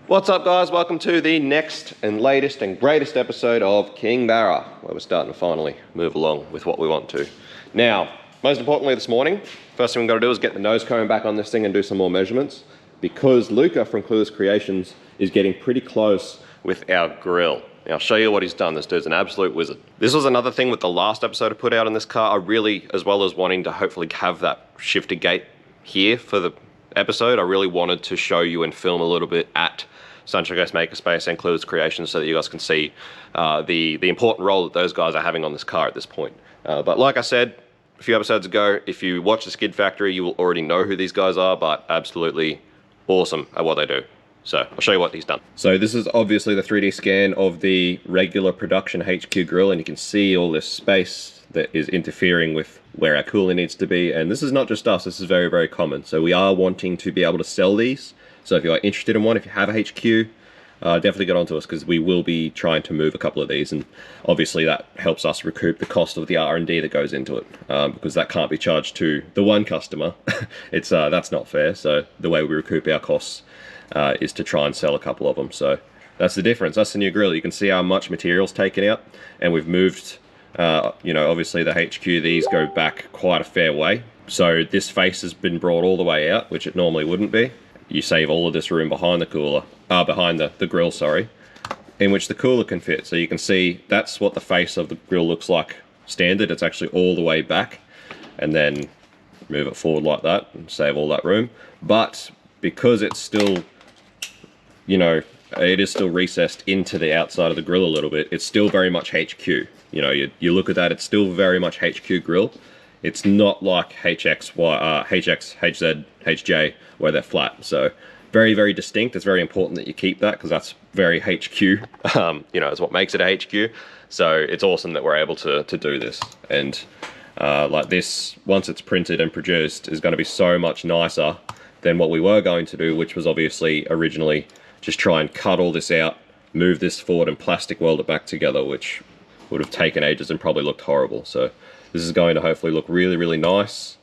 What's up guys, welcome to the next and latest and greatest episode of KingBarra, where we're starting to finally move along with what we want to. Now, most importantly this morning, first thing we've got to do is get the nose cone back on this thing and do some more measurements, because Luca from Clueless Creations is getting pretty close with our grill. Now I'll show you what he's done. This dude's an absolute wizard. This was another thing with the last episode I put out on this car. I really, as well as wanting to hopefully have that shifter gate here for the episode, I really wanted to show you and film a little bit at Sunshine Coast Makerspace and Clueless Creations so that you guys can see the important role that those guys are having on this car at this point. But like I said a few episodes ago, if you watch the Skid Factory, you will already know who these guys are, but absolutely awesome at what they do. So I'll show you what he's done. So this is obviously the 3D scan of the regular production HQ grill, and you can see all this space that is interfering with where our cooler needs to be. And this is not just us, this is very, very common. So we are wanting to be able to sell these. So if you're interested in one, if you have a HQ, definitely get onto us, because we will be trying to move a couple of these, and obviously that helps us recoup the cost of the R&D that goes into it, because that can't be charged to the one customer. It's that's not fair. So the way we recoup our costs is to try and sell a couple of them. So that's the difference. That's the new grill. You can see how much material's taken out, and we've moved, you know, obviously the HQ, these go back quite a fair way. So this face has been brought all the way out, which it normally wouldn't be. You save all of this room behind the cooler, behind the grill, sorry, in which the cooler can fit. So you can see that's what the face of the grill looks like standard. It's actually all the way back, and then move it forward like that and save all that room. But because it's still, you know, it is still recessed into the outside of the grill a little bit, it's still very much HQ. You know, you look at that, it's still very much HQ grill. It's not like HX, HZ, HJ, where they're flat. So very, very distinct. It's very important that you keep that, because that's very HQ. You know, it's what makes it a HQ. So it's awesome that we're able to do this. And like this, once it's printed and produced, is going to be so much nicer than what we were going to do, which was obviously originally just try and cut all this out, move this forward and plastic weld it back together, which would have taken ages and probably looked horrible. So this is going to hopefully look really, really nice.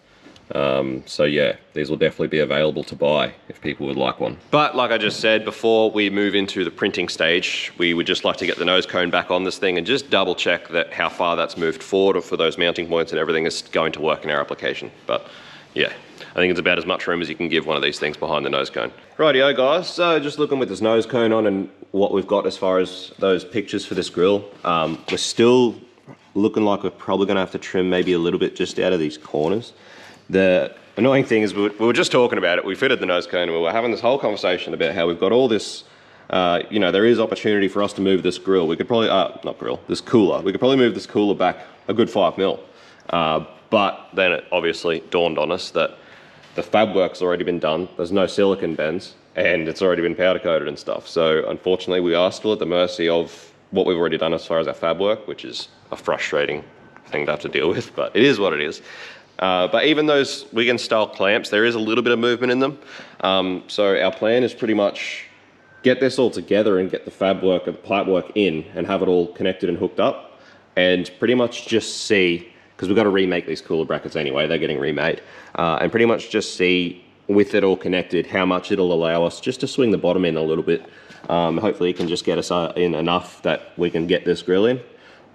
So yeah, these will definitely be available to buy if people would like one. But like I just said, before we move into the printing stage, we would just like to get the nose cone back on this thing and just double check that how far that's moved forward, or for those mounting points and everything is going to work in our application. But yeah, I think it's about as much room as you can give one of these things behind the nose cone. Rightio guys, so just looking with this nose cone on and what we've got as far as those pictures for this grill, we're still looking like we're probably going to have to trim maybe a little bit just out of these corners. The annoying thing is we were just talking about it. We fitted the nose cone and we were having this whole conversation about how we've got all this, you know, there is opportunity for us to move this grill. We could probably, not grill, this cooler. We could probably move this cooler back a good 5 mil. But then it obviously dawned on us that the fab work's already been done. There's no silicon bends, and it's already been powder coated and stuff. So unfortunately we are still at the mercy of what we've already done as far as our fab work, which is a frustrating thing to have to deal with, but it is what it is. But even those Wigan style clamps, there is a little bit of movement in them. So our plan is pretty much get this all together and get the fab work and the pipe work in and have it all connected and hooked up, and pretty much just see, because we've got to remake these cooler brackets anyway, they're getting remade, and pretty much just see with it all connected how much it'll allow us just to swing the bottom in a little bit. Hopefully it can just get us in enough that we can get this grill in.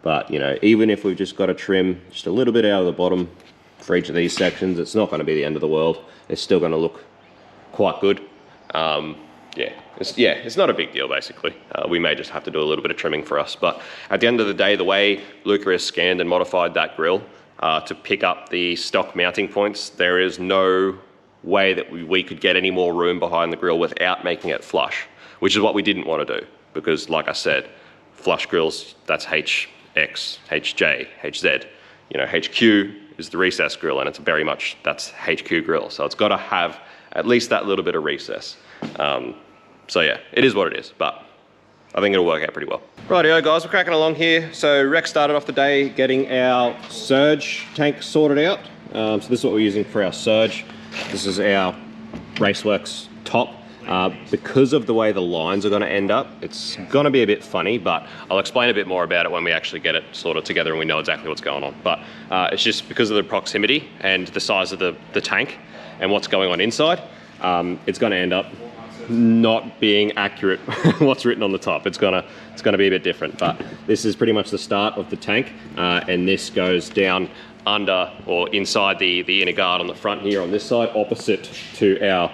But you know, even if we've just got to trim just a little bit out of the bottom for each of these sections, it's not going to be the end of the world. It's still going to look quite good. Yeah, it's not a big deal basically. We may just have to do a little bit of trimming for us, but at the end of the day, the way Luca has scanned and modified that grill to pick up the stock mounting points, there is no way that we could get any more room behind the grill without making it flush, which is what we didn't want to do, because like I said, flush grills, that's HX, HJ, HZ. You know, HQ is the recess grill, and it's very much, that's HQ grill. So it's got to have at least that little bit of recess. So yeah, it is what it is, but I think it'll work out pretty well. Rightio guys, we're cracking along here. So Rex started off the day getting our surge tank sorted out. So this is what we're using for our surge. This is our Raceworks top. Because of the way the lines are going to end up, it's going to be a bit funny, but I'll explain a bit more about it when we actually get it sorted together and we know exactly what's going on. But it's just because of the proximity and the size of the tank and what's going on inside, it's going to end up not being accurate what's written on the top. It's gonna be a bit different, but this is pretty much the start of the tank, and this goes down under or inside the inner guard on the front here on this side, opposite to our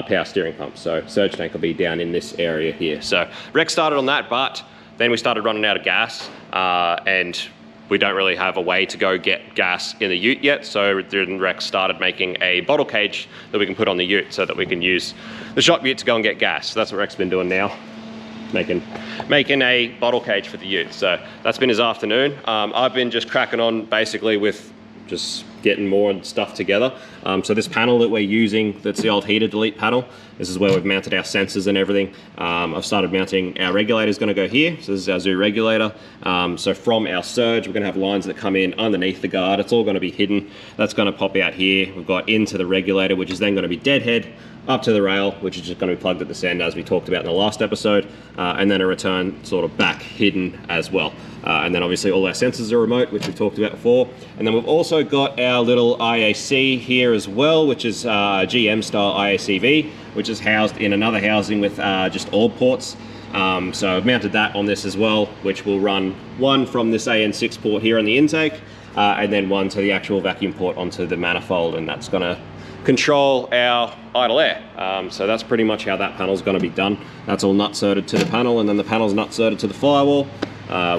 power steering pump. So surge tank will be down in this area here. So Rex started on that, but then we started running out of gas, and we don't really have a way to go get gas in the ute yet. So then Rex started making a bottle cage that we can put on the ute so that we can use the shop ute to go and get gas. So that's what Rex has been doing now, making a bottle cage for the ute. So that's been his afternoon. I've been just cracking on basically with just getting more stuff together. So this panel that we're using, that's the old heater delete panel. This is where we've mounted our sensors and everything. I've started mounting our regulator is going to go here. So this is our zoo regulator. So from our surge, we're going to have lines that come in underneath the guard. It's all going to be hidden. That's going to pop out here. We've got into the regulator, which is then going to be deadhead, up to the rail, which is just going to be plugged at this end as we talked about in the last episode, and then a return sort of back hidden as well. And then obviously all our sensors are remote, which we talked about before. And then we've also got our little IAC here as well, which is GM style IACV, which is housed in another housing with just orb ports. So I've mounted that on this as well, which will run one from this AN6 port here on the intake, and then one to the actual vacuum port onto the manifold, and that's gonna control our idle air. So that's pretty much how that panel's going to be done. That's all nut-surted to the panel, and then the panel's nut-surted to the firewall,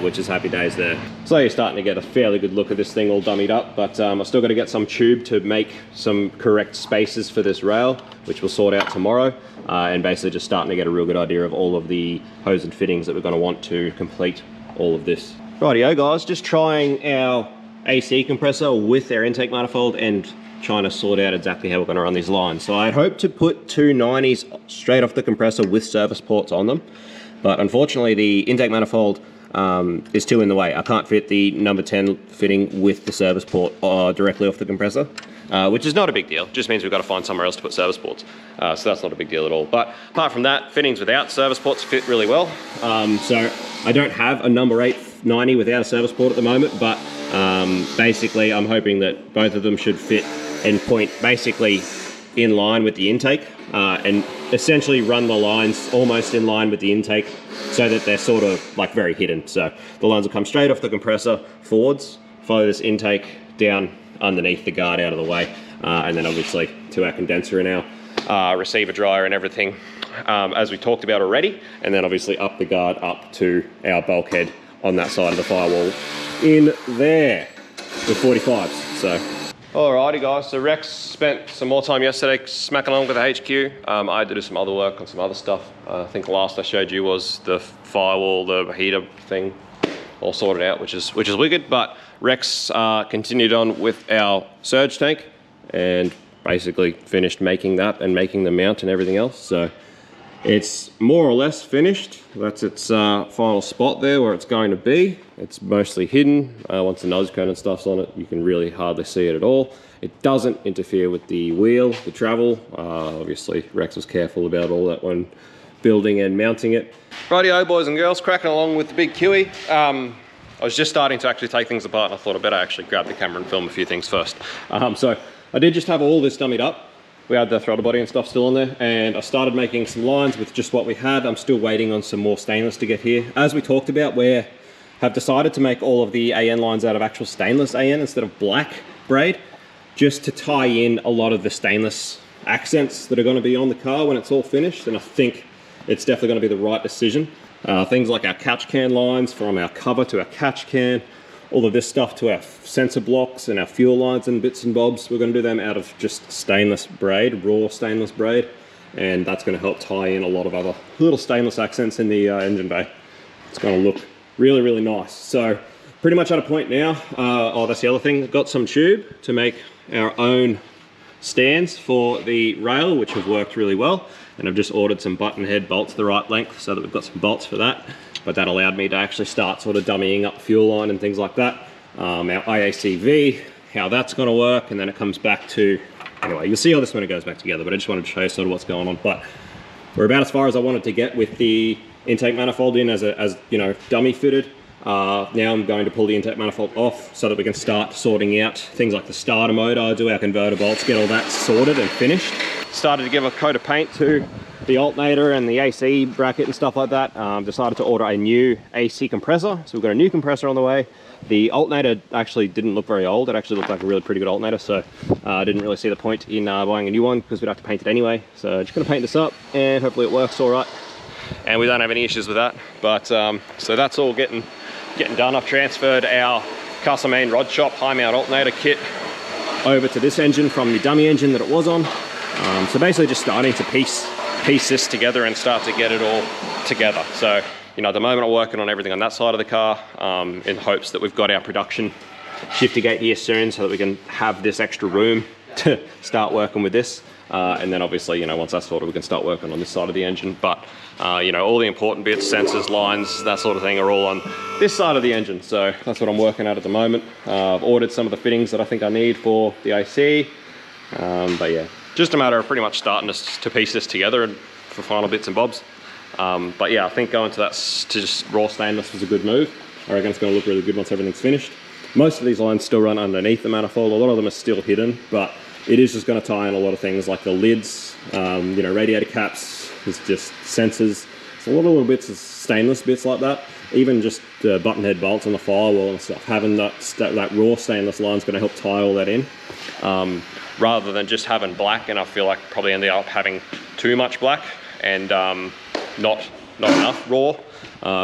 which is happy days there. So you're starting to get a fairly good look at this thing all dummied up, but I've still got to get some tube to make some correct spaces for this rail, which we'll sort out tomorrow, and basically just starting to get a real good idea of all of the hose and fittings that we're going to want to complete all of this. Rightio guys, just trying our AC compressor with our intake manifold and trying to sort out exactly how we're going to run these lines. So I'd hope to put two 90s straight off the compressor with service ports on them, but unfortunately the intake manifold is too in the way. I can't fit the number 10 fitting with the service port directly off the compressor, which is not a big deal. Just means we've got to find somewhere else to put service ports. So that's not a big deal at all. But apart from that, fittings without service ports fit really well. So I don't have a number 8 90 without a service port at the moment, but basically I'm hoping that both of them should fit and point basically in line with the intake, and essentially run the lines almost in line with the intake so that they're sort of like very hidden. So the lines will come straight off the compressor forwards, follow this intake down underneath the guard out of the way, and then obviously to our condenser and our receiver dryer and everything, as we talked about already, and then obviously up the guard up to our bulkhead on that side of the firewall in there with 45s. So alrighty guys, so Rex spent some more time yesterday smacking along with the HQ. I had to do some other work on some other stuff. I think the last I showed you was the firewall, the heater thing, all sorted out, which is wicked. But Rex continued on with our surge tank and basically finished making that and making the mount and everything else. So it's more or less finished. That's its final spot there where it's going to be. It's mostly hidden. Once the nose cone and stuff's on it, you can really hardly see it at all. It doesn't interfere with the wheel, the travel. Obviously, Rex was careful about all that when building and mounting it. Rightio, boys and girls, cracking along with the big Kiwi. I was just starting to actually take things apart, and I thought I better actually grab the camera and film a few things first. So I did just have all this dummied up. We had the throttle body and stuff still on there, and I started making some lines with just what we had. I'm still waiting on some more stainless to get here. As we talked about, we have decided to make all of the AN lines out of actual stainless AN instead of black braid, just to tie in a lot of the stainless accents that are going to be on the car when it's all finished, and I think it's definitely going to be the right decision. Things like our catch can lines, from our cover to our catch can, all of this stuff to our sensor blocks and our fuel lines and bits and bobs. We're going to do them out of just stainless braid, raw stainless braid, and that's going to help tie in a lot of other little stainless accents in the engine bay. It's going to look really, really nice. So pretty much at a point now. Oh, that's the other thing. Got some tube to make our own stands for the rail, which have worked really well. And I've just ordered some button head bolts the right length so that we've got some bolts for that. But that allowed me to actually start sort of dummying up fuel line and things like that. Our IACV, how that's going to work, and then it comes back to, anyway, you'll see all this when it goes back together, but I just wanted to show you sort of what's going on. But we're about as far as I wanted to get with the intake manifold in as you know, dummy fitted. Now I'm going to pull the intake manifold off so that we can start sorting out things like the starter motor, do our converter bolts, get all that sorted and finished. Started to give a coat of paint to the alternator and the AC bracket and stuff like that. Decided to order a new AC compressor, so we've got a new compressor on the way. The alternator actually didn't look very old. It actually looked like a really pretty good alternator, so I didn't really see the point in buying a new one because we'd have to paint it anyway. So just gonna paint this up and hopefully it works all right. And we don't have any issues with that. But so that's all getting done. I've transferred our Castlemaine rod shop high mount alternator kit over to this engine from the dummy engine that it was on. So basically just starting to piece this together and start to get it all together. So, you know, at the moment I'm working on everything on that side of the car in hopes that we've got our production shifter gate here soon so that we can have this extra room to start working with this. And then obviously, you know, once that's sorted, we can start working on this side of the engine. But, you know, all the important bits, sensors, lines, that sort of thing are all on this side of the engine. So that's what I'm working at the moment. I've ordered some of the fittings that I think I need for the AC. But yeah, just a matter of pretty much starting to piece this together and for final bits and bobs. But yeah, I think going to just raw stainless was a good move. I reckon it's going to look really good once everything's finished. Most of these lines still run underneath the manifold. A lot of them are still hidden, but it is just going to tie in a lot of things like the lids, you know, radiator caps, there's just sensors. So a lot of little bits of stainless bits like that. Even just the button head bolts on the firewall and stuff. Having that raw stainless line is going to help tie all that in. Rather than just having black, and I feel like probably ended up having too much black and not enough raw.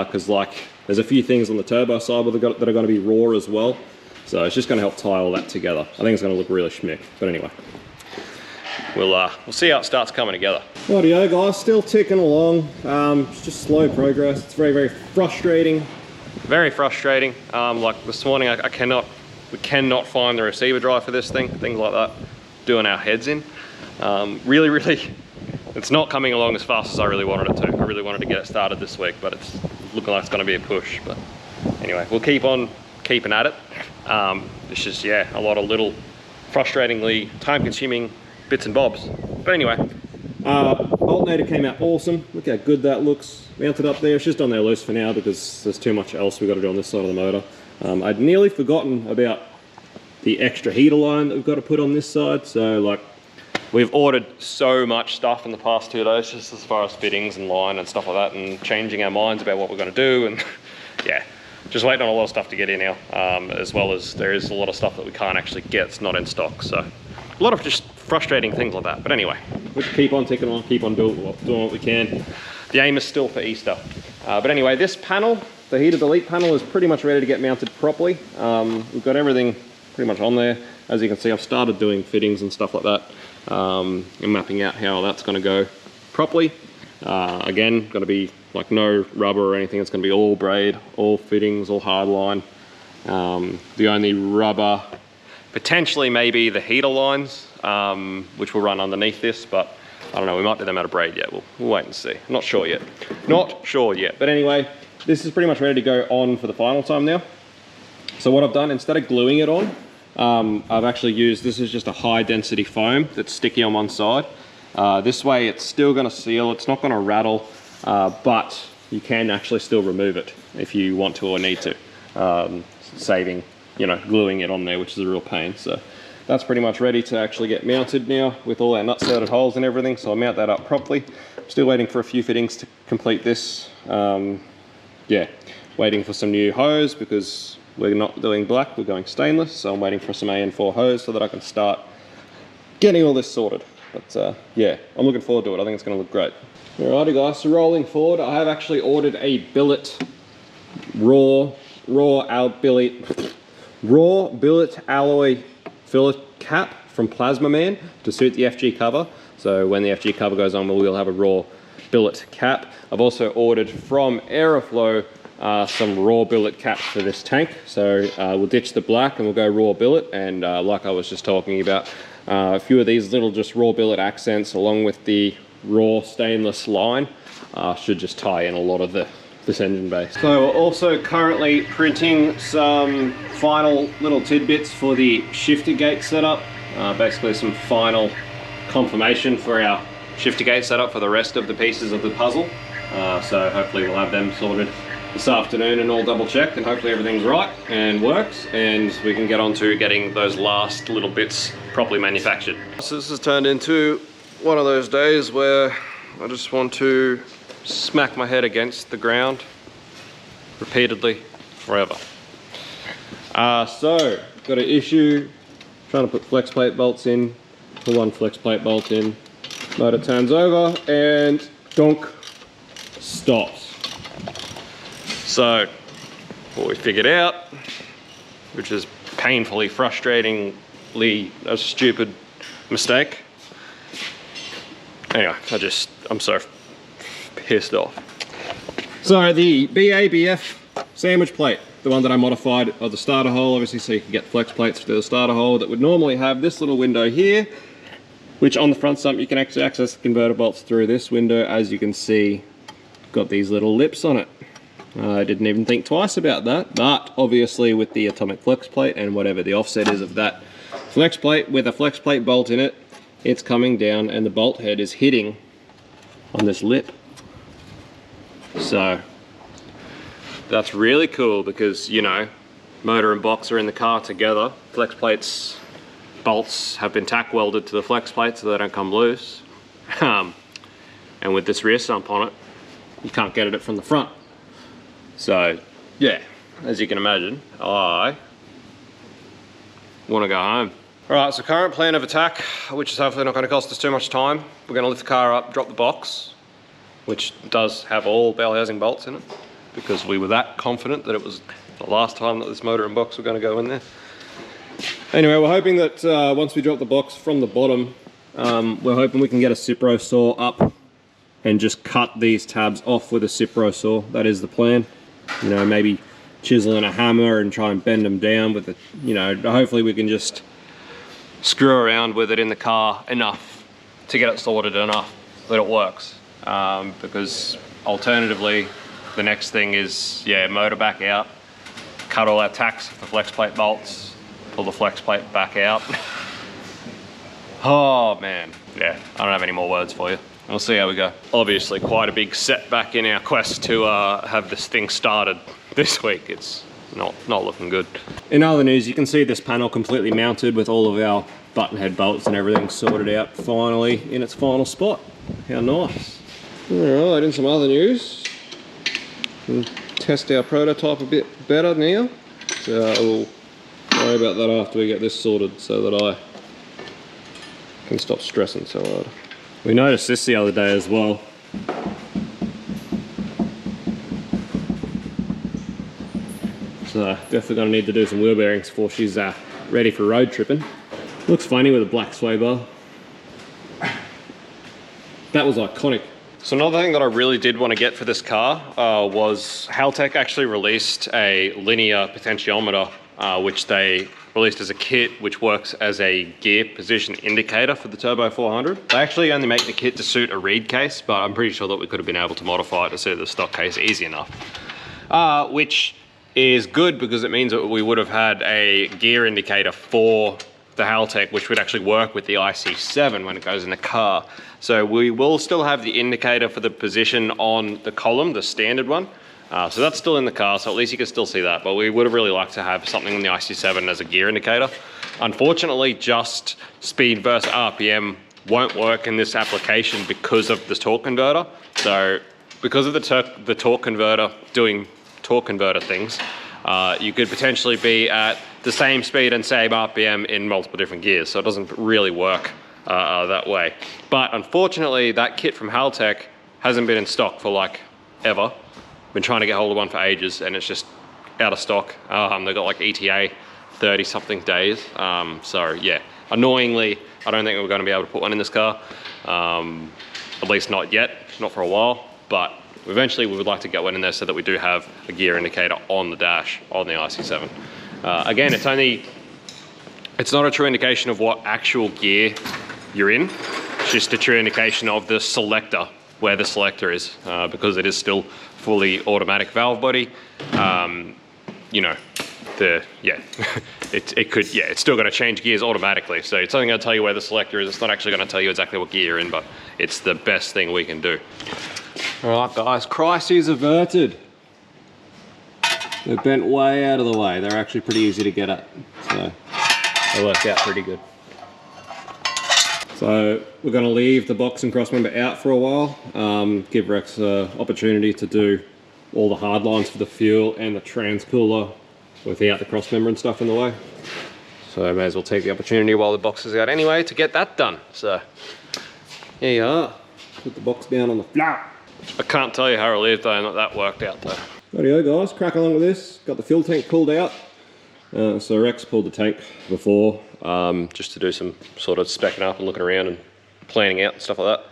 Because like there's a few things on the turbo side that are going to be raw as well. So it's just going to help tie all that together. I think it's going to look really schmick. But anyway, we'll see how it starts coming together. Rightio guys, still ticking along. It's just slow progress. It's very, very frustrating. Very frustrating. Like this morning, we cannot find the receiver drive for this thing. Things like that, doing our heads in. Really, it's not coming along as fast as I really wanted it to. I really wanted to get it started this week, but it's looking like it's going to be a push. But anyway, we'll keep on keeping at it. It's just, yeah, a lot of little frustratingly time-consuming bits and bobs. But anyway, alternator came out awesome. Look how good that looks. Mounted up there. It's just on there loose for now because there's too much else we've got to do on this side of the motor. I'd nearly forgotten about the extra heater line that we've got to put on this side. So like, we've ordered so much stuff in the past 2 days, just as far as fittings and line and stuff like that, and changing our minds about what we're going to do. And yeah, just waiting on a lot of stuff to get in now, as well as there is a lot of stuff that we can't actually get. It's not in stock. So a lot of just frustrating things like that. But anyway, we'll keep on ticking on, keep on doing what we can. The aim is still for Easter. But anyway, this panel, the heater delete panel, is pretty much ready to get mounted properly. We've got everything pretty much on there. As you can see, I've started doing fittings and stuff like that, and mapping out how that's going to go properly. Again, going to be like no rubber or anything. It's going to be all braid, all fittings, all hard line. The only rubber, potentially maybe the heater lines, which will run underneath this, but I don't know, we might do them out of braid yet. We'll wait and see. Not sure yet. Not sure yet. But anyway, this is pretty much ready to go on for the final time now. So what I've done, instead of gluing it on, I've actually used, this is just a high density foam that's sticky on one side. This way it's still going to seal, it's not going to rattle, but you can actually still remove it if you want to or need to, saving, you know, gluing it on there, which is a real pain. So that's pretty much ready to actually get mounted now with all our nut-threaded holes and everything. So I'll mount that up properly. I'm still waiting for a few fittings to complete this. Yeah, waiting for some new hose because we're not doing black, we're going stainless. So I'm waiting for some AN4 hose so that I can start getting all this sorted. But yeah, I'm looking forward to it. I think it's going to look great. Alrighty guys, so rolling forward, I have actually ordered a billet, raw billet alloy fillet cap from Plasma Man to suit the FG cover. So when the FG cover goes on, we'll have a raw billet cap. I've also ordered from Aeroflow some raw billet caps for this tank. So we'll ditch the black and we'll go raw billet. And like I was just talking about, a few of these little just raw billet accents along with the raw stainless line should just tie in a lot of this engine base. So we're also currently printing some final little tidbits for the shifter gate setup. Basically some final confirmation for our shifter gate setup for the rest of the pieces of the puzzle. So hopefully we'll have them sorted this afternoon and all double checked, and hopefully everything's right and works, and we can get on to getting those last little bits properly manufactured. So this has turned into one of those days where I just want to smack my head against the ground repeatedly forever. So, got an issue trying to put flex plate bolts in. Put one flex plate bolt in, motor turns over and donk, stops. So, what we figured out, which is painfully, frustratingly a stupid mistake. Anyway, I'm so pissed off. So the BABF sandwich plate, the one that I modified of the starter hole, obviously, so you can get flex plates through the starter hole, that would normally have this little window here, which on the front stump you can actually access the converter bolts through this window. As you can see, got these little lips on it. I didn't even think twice about that, but obviously with the atomic flex plate and whatever the offset is of that flex plate with a flex plate bolt in it, it's coming down and the bolt head is hitting on this lip. So that's really cool because, you know, motor and box are in the car together. Flex plates, bolts have been tack welded to the flex plate so they don't come loose. And with this rear stump on it, you can't get at it from the front. So yeah, as you can imagine, I want to go home. All right, so current plan of attack, which is hopefully not going to cost us too much time. We're going to lift the car up, drop the box, which does have all bell housing bolts in it, because we were that confident that it was the last time that this motor and box were going to go in there. Anyway, we're hoping that once we drop the box from the bottom, we're hoping we can get a Cipro saw up and just cut these tabs off with a Cipro saw. That is the plan. You know, maybe chisel in a hammer and try and bend them down with it. You know, hopefully we can just screw around with it in the car enough to get it sorted enough that it works. Because alternatively, the next thing is, yeah, motor back out, cut all our tacks of the flex plate bolts, pull the flex plate back out. Oh man, yeah, I don't have any more words for you. We'll see how we go. Obviously quite a big setback in our quest to have this thing started this week. It's not looking good. In other news, you can see this panel completely mounted with all of our button head bolts and everything sorted out finally in its final spot. How nice. All right, in some other news, we'll test our prototype a bit better now. So we'll worry about that after we get this sorted so that I can stop stressing so hard. We noticed this the other day as well. So definitely gonna need to do some wheel bearings before she's ready for road tripping. Looks funny with a black sway bar. That was iconic. So another thing that I really did want to get for this car was Haltech actually released a linear potentiometer, which they released as a kit, which works as a gear position indicator for the Turbo 400. They actually only make the kit to suit a reed case, but I'm pretty sure that we could have been able to modify it to suit the stock case easy enough. Which is good because it means that we would have had a gear indicator for the Haltech, which would actually work with the IC7 when it goes in the car. So we will still have the indicator for the position on the column, the standard one. So that's still in the car, so at least you can still see that. But we would have really liked to have something on the IC7 as a gear indicator. Unfortunately, just speed versus RPM won't work in this application because of the torque converter. So because of the torque converter doing torque converter things, you could potentially be at the same speed and same RPM in multiple different gears. So it doesn't really work that way. But unfortunately, that kit from Haltech hasn't been in stock for like ever. Been trying to get hold of one for ages and it's just out of stock. They've got like ETA 30 something days. So yeah, annoyingly, I don't think we're going to be able to put one in this car. At least not yet, not for a while, but eventually we would like to get one in there so that we do have a gear indicator on the dash on the IC7. Again, it's not a true indication of what actual gear you're in. It's just a true indication of the selector, where the selector is, because it is still fully automatic valve body. You know, it's still going to change gears automatically. So it's only going to tell you where the selector is. It's not actually going to tell you exactly what gear you're in, but it's the best thing we can do. All right, guys, crises averted. They're bent way out of the way. They're actually pretty easy to get at, so they worked out pretty good. So So we're going to leave the box and cross member out for a while, give Rex an opportunity to do all the hard lines for the fuel and the trans cooler without the cross member and stuff in the way. So I may as well take the opportunity while the box is out anyway to get that done. So here you are. Put the box down on the floor. I can't tell you how relieved I am that that worked out though. Rightio guys, crack along with this. Got the fuel tank pulled out. So Rex pulled the tank before, just to do some sort of specking up and looking around and planning out and stuff like that.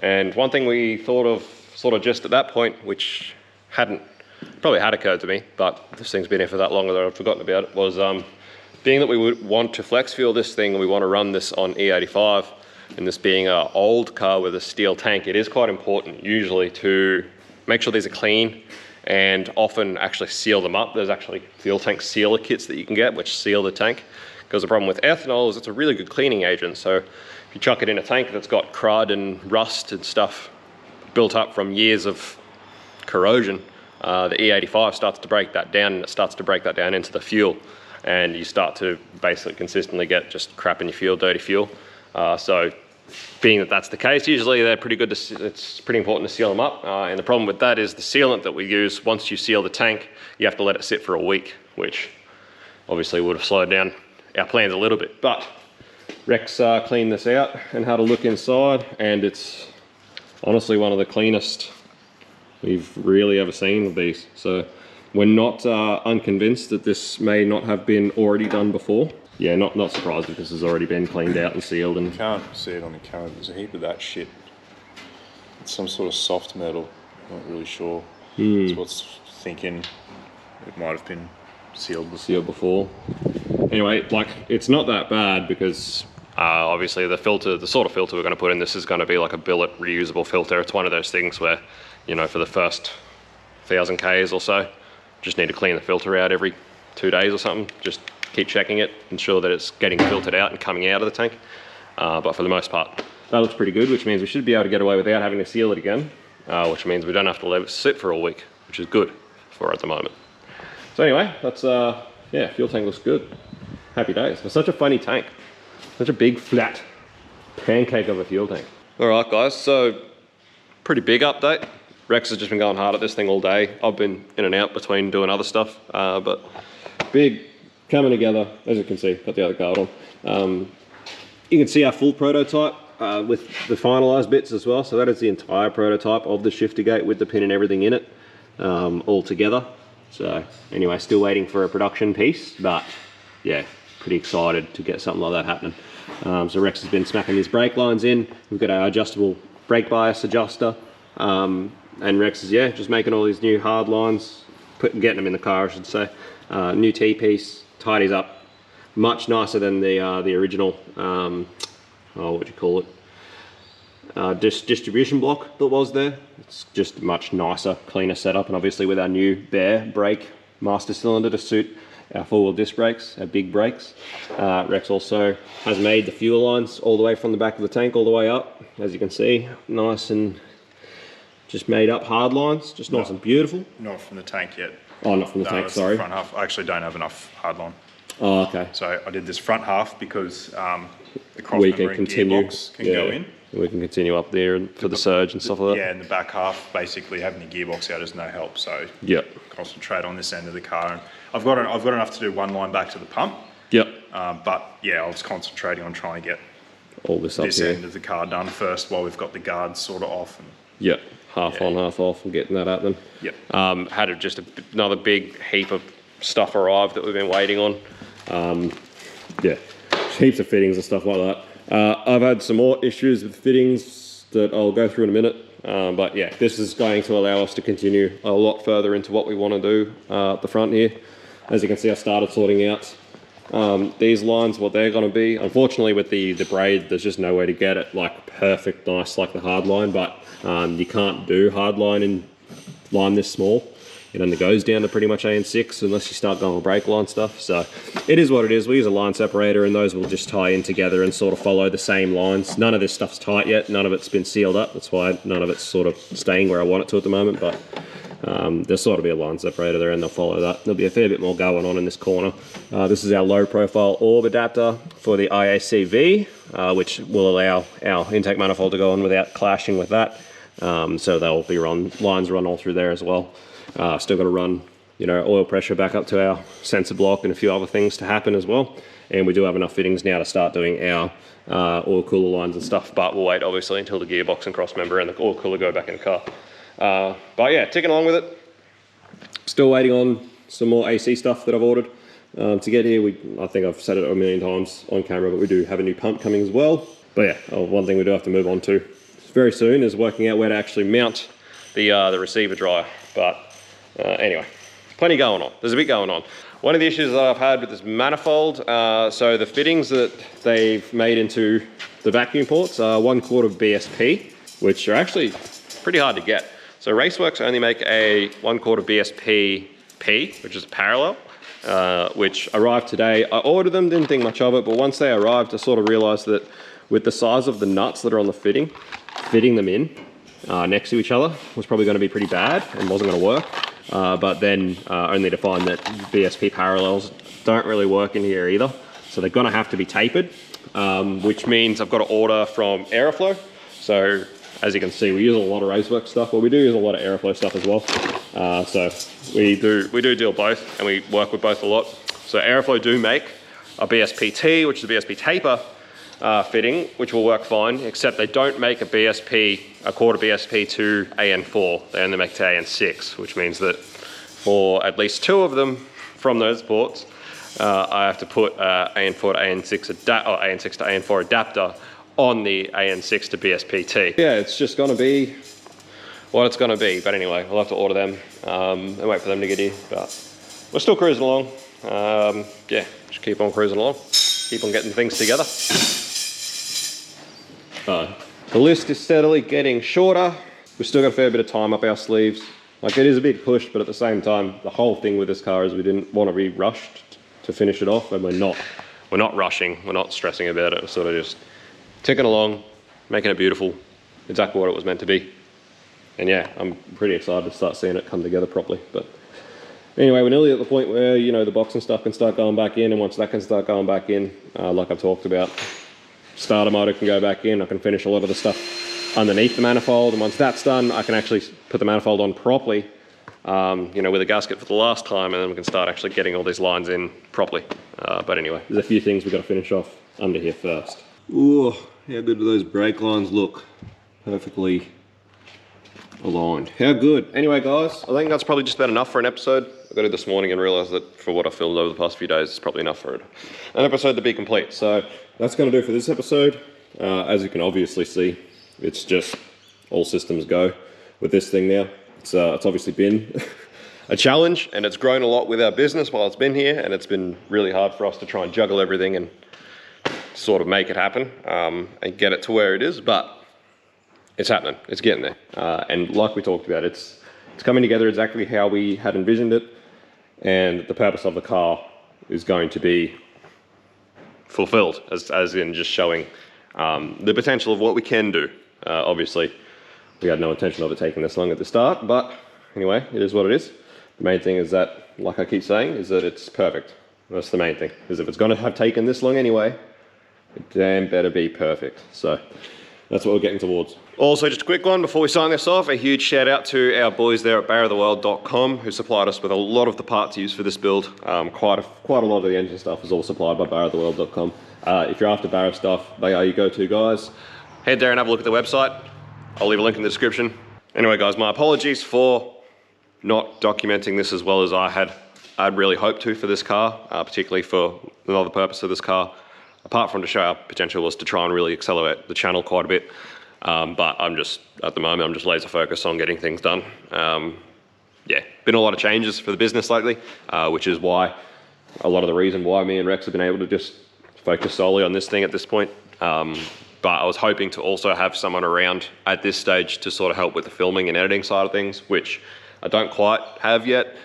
And one thing we thought of sort of just at that point, which probably had occurred to me, but this thing's been here for that long that I'd forgotten about it, was being that we would want to flex fuel this thing and we want to run this on E85, and this being an old car with a steel tank, it is quite important usually to make sure these are clean and often actually seal them up. There's actually fuel tank sealer kits that you can get which seal the tank, because the problem with ethanol is it's a really good cleaning agent. So if you chuck it in a tank that's got crud and rust and stuff built up from years of corrosion, the E85 starts to break that down, and it starts to break that down into the fuel, and you start to basically consistently get just crap in your fuel, dirty fuel. So being that that's the case, usually they're pretty good it's pretty important to seal them up. And the problem with that is the sealant that we use, once you seal the tank, you have to let it sit for a week, which obviously would have slowed down our plans a little bit. But Rex cleaned this out and had a look inside, and it's honestly one of the cleanest we've really ever seen with these. So we're not unconvinced that this may not have been already done before. Yeah, not surprised that this has already been cleaned out and sealed. And you can't see it on the camera, there's a heap of that shit. It's some sort of soft metal, not really sure. That's what's thinking it might have been sealed before. Anyway, like, it's not that bad because obviously the sort of filter we're going to put in this is going to be like a billet reusable filter. It's one of those things where, you know, for the first 1,000 Ks or so, just need to clean the filter out every 2 days or something. Just keep checking it, ensure that it's getting filtered out and coming out of the tank. But for the most part, that looks pretty good, which means we should be able to get away without having to seal it again, which means we don't have to let it sit for a week, which is good for at the moment. So anyway, that's, yeah, fuel tank looks good. Happy days. It's such a funny tank. Such a big, flat pancake of a fuel tank. All right, guys, so pretty big update. Rex has just been going hard at this thing all day. I've been in and out between doing other stuff, but big, coming together, as you can see. Got the other card on. You can see our full prototype with the finalized bits as well. So that is the entire prototype of the shifter gate with the pin and everything in it, all together. So anyway, still waiting for a production piece, but yeah, pretty excited to get something like that happening. So Rex has been smacking his brake lines in. We've got our adjustable brake bias adjuster, and Rex is, yeah, just making all these new hard lines, getting them in the car, I should say. New T-piece, tidies up, much nicer than the original, what do you call it? Distribution block that was there. It's just much nicer, cleaner setup, and obviously with our new Bear brake master cylinder to suit our four-wheel disc brakes, our big brakes. Rex also has made the fuel lines all the way from the back of the tank all the way up, as you can see, nice and just made up hard lines, just nice and beautiful. Not from the tank yet. Oh, not from the tank, sorry. The front half. I actually don't have enough hard line. Oh, okay. So I did this front half because the cross-member gearbox can go in. We can continue up there for the surge and stuff like that. Yeah, and the back half, basically having the gearbox out is no help. So yep, concentrate on this end of the car. And I've got enough to do one line back to the pump. Yep. But yeah, I was concentrating on trying to get all this end of the car done first while we've got the guards sort of off. And yep, half on, half off, and getting that at them. Yep. Had just another big heap of stuff arrived that we've been waiting on. Yeah, heaps of fittings and stuff like that. I've had some more issues with fittings that I'll go through in a minute, but yeah, this is going to allow us to continue a lot further into what we want to do at the front here. As you can see, I started sorting out these lines, what they're going to be. Unfortunately, with the braid, there's just no way to get it like perfect, nice like the hard line, but you can't do hard line in line this small. It only goes down to pretty much AN6 unless you start going with brake line stuff. So it is what it is. We use a line separator and those will just tie in together and sort of follow the same lines. None of this stuff's tight yet. None of it's been sealed up. That's why none of it's sort of staying where I want it to at the moment. But There'll sort of be a line separator there and they'll follow that. There'll be a fair bit more going on in this corner. This is our low profile orb adapter for the IACV, which will allow our intake manifold to go on without clashing with that. So there'll be lines run all through there as well. Still got to run, you know, oil pressure back up to our sensor block and a few other things to happen as well. And we do have enough fittings now to start doing our oil cooler lines and stuff, but we'll wait obviously until the gearbox and cross member and the oil cooler go back in the car. But yeah, ticking along with it. Still waiting on some more AC stuff that I've ordered to get here. I think I've said it a million times on camera, but we do have a new pump coming as well. But yeah, one thing we do have to move on to very soon is working out where to actually mount the receiver dryer. But anyway, plenty going on. There's a bit going on. One of the issues that I've had with this manifold, so the fittings that they've made into the vacuum ports are 1/4 BSP, which are actually pretty hard to get. So Raceworks only make a 1/4 BSP P, which is parallel, which arrived today. I ordered them, didn't think much of it, but once they arrived, I sort of realized that with the size of the nuts that are on the fitting them in next to each other was probably going to be pretty bad and wasn't going to work. But then only to find that BSP parallels don't really work in here either. So they're going to have to be tapered, which means I've got to order from Aeroflow. So as you can see, we use a lot of Raceworks stuff, but we do use a lot of Aeroflow stuff as well. So we do deal both, and we work with both a lot. So Aeroflow do make a BSPT, which is a BSP taper fitting, which will work fine, except they don't make a BSP, a 1/4 BSP to AN4. They only make it to AN6, which means that for at least 2 of them from those ports, I have to put AN4 to AN6 or AN6 to AN4 adapter on the AN6 to BSPT. Yeah, it's just gonna be what it's gonna be. But anyway, I'll have to order them and wait for them to get here. But we're still cruising along. Yeah, just keep on cruising along. Keep on getting things together. The list is steadily getting shorter. We've still got a fair bit of time up our sleeves. Like, it is a big push, but at the same time, the whole thing with this car is we didn't want to be rushed to finish it off, and we're not rushing, we're not stressing about it. We're sort of just ticking along, making it beautiful, exactly what it was meant to be. And yeah, I'm pretty excited to start seeing it come together properly. But anyway, we're nearly at the point where, you know, the box and stuff can start going back in, and once that can start going back in, like I've talked about, starter motor can go back in. I can finish a lot of the stuff underneath the manifold, and once that's done, I can actually put the manifold on properly, you know, with a gasket for the last time, and then we can start actually getting all these lines in properly. But anyway, there's a few things we've got to finish off under here first. Ooh, how good do those brake lines look? Perfectly aligned. How good. Anyway, guys, I think that's probably just about enough for an episode. I got it this morning and realised that for what I filmed over the past few days, it's probably enough for an episode to be complete. So that's going to do it for this episode. As you can obviously see, it's just all systems go with this thing now. It's obviously been a challenge, and it's grown a lot with our business while it's been here, and it's been really hard for us to try and juggle everything and sort of make it happen and get it to where it is, but it's happening. It's getting there. And like we talked about, it's coming together exactly how we had envisioned it, and the purpose of the car is going to be fulfilled, as in just showing the potential of what we can do. Obviously, we had no intention of it taking this long at the start, but anyway, it is what it is. The main thing is that, like I keep saying, is that it's perfect. That's the main thing, is if it's going to have taken this long anyway, it damn better be perfect. So that's what we're getting towards. Also, just a quick one before we sign this off, a huge shout out to our boys there at barratheworld.com, who supplied us with a lot of the parts used for this build. Quite a lot of the engine stuff is all supplied by barratheworld.com. If you're after Barra stuff, they are your go-to guys. Head there and have a look at the website. I'll leave a link in the description. Anyway, guys, my apologies for not documenting this as well as I'd really hoped to for this car, particularly for another purpose of this car. Apart from to show our potential was to try and really accelerate the channel quite a bit. But at the moment, I'm just laser focused on getting things done. Yeah, been a lot of changes for the business lately, which is why, a lot of the reason why me and Rex have been able to just focus solely on this thing at this point. But I was hoping to also have someone around at this stage to sort of help with the filming and editing side of things, which I don't quite have yet.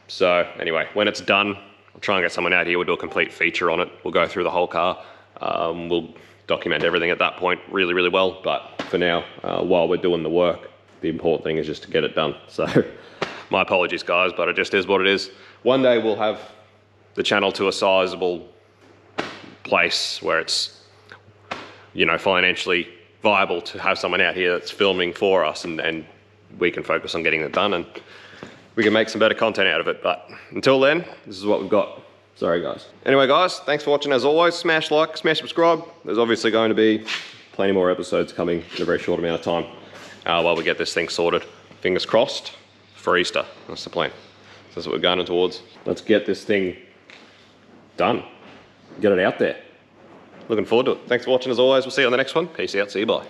So anyway, when it's done, I'll try and get someone out here. We'll do a complete feature on it. We'll go through the whole car. We'll document everything at that point really, really well. But for now, while we're doing the work, the important thing is just to get it done. So my apologies guys, but it just is what it is. One day we'll have the channel to a sizable place where it's, you know, financially viable to have someone out here that's filming for us, and we can focus on getting it done and we can make some better content out of it. But until then, this is what we've got. Sorry guys. Anyway guys, thanks for watching as always. Smash like, smash subscribe. There's obviously going to be plenty more episodes coming in a very short amount of time while we get this thing sorted. Fingers crossed for Easter. That's the plan. So that's what we're going towards. Let's get this thing done. Get it out there. Looking forward to it. Thanks for watching as always. We'll see you on the next one. Peace out. See you. Bye.